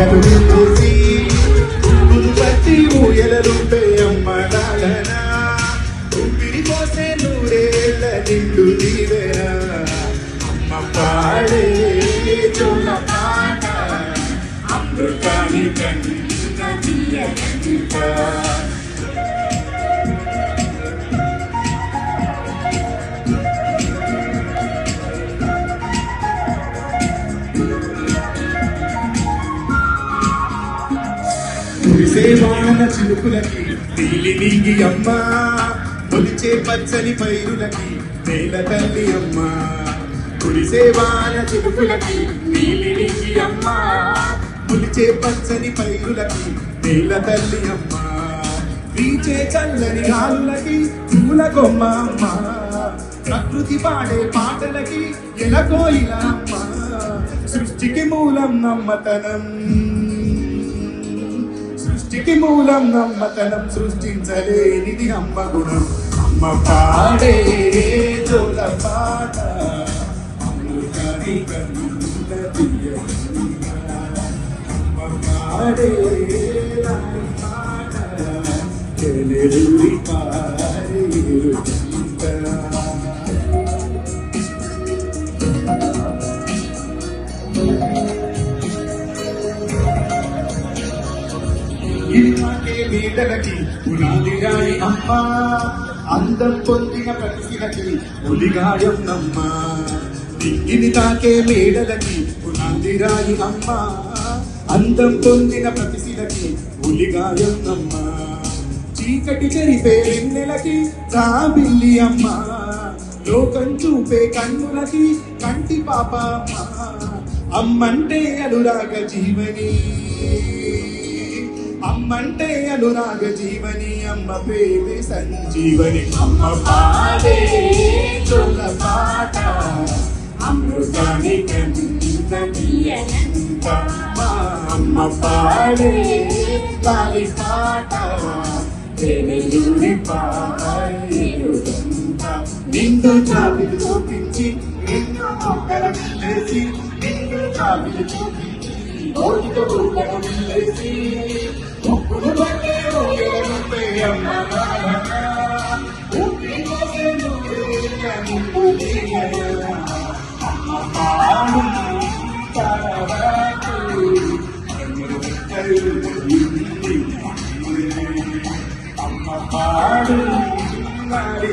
తీగలు విప్పేసి పువ్వులు పట్టి ఊయలలుపే అమ్మలాలనా ఊపిరి పోసే నూరేళ్ళ నిండు దీవెనా అమ్మ పాడే జోల పాట అమృతాని కన్న తీయగంట కురిసేవాన చిలుకులకి నీలి నీగి అమ్మ మొలిచే పచ్చని పైరులకి నేల తల్లి అమ్మ కురిసేవాన చిలుకులకి నీలి నీగి అమ్మ మొలిచే పచ్చని పైరులకి నేల తల్లి అమ్మ వీచే చల్లని గాలులకి పూల కొమ్మ అమ్మ ప్రకృతి పాడే పాటలకి ఎలకోయిల అమ్మ సృష్టికి మూలం నమ్మతనం సృష్టికి మూలం నమ్మతనం సృష్టించలేనిది అమ్మ గుణం అమ్మ పాడే జోల పాట అమృతాని కన్న తీయగంట అమ్మ పాడే పాట చెలెలి పారేరు ఇల్లాకే మేడలకి పునాది రాయి అమ్మ అందం పొందిన ప్రతిశిలకి ఉలిగాయం నమ్మ దింగిని తాకే మేడలకి పునాది రాయి అమ్మ అందం పొందిన ప్రతిశిలకి ఉలిగాయం నమ్మ చీకటి చెరిపే వెన్నెలకి జాబిల్లి అమ్మ లోకం చూపే కన్నులకి కంటి పాప అమ్మ అమ్మంటే అనురాగ జీవని అమ్మంటే అనురాగ జీవని అమ్మ ప్రేమే సంజీవని అమ్మ పాడే జోల పాట అమృతాని కన్న తీయగంట అమ్మ పాడే లాలి పాట నిండు జాబిలు చూపించి నిన్ను మొక్కల వెళ్ళేసి నిండు జాబిలు చూపించి ఓటితో రూపము వెళ్ళేసి ముక్కులు పట్టే ఊయలలుపే అమ్మ అమ్మ పాడు అమ్మ పాడు మరి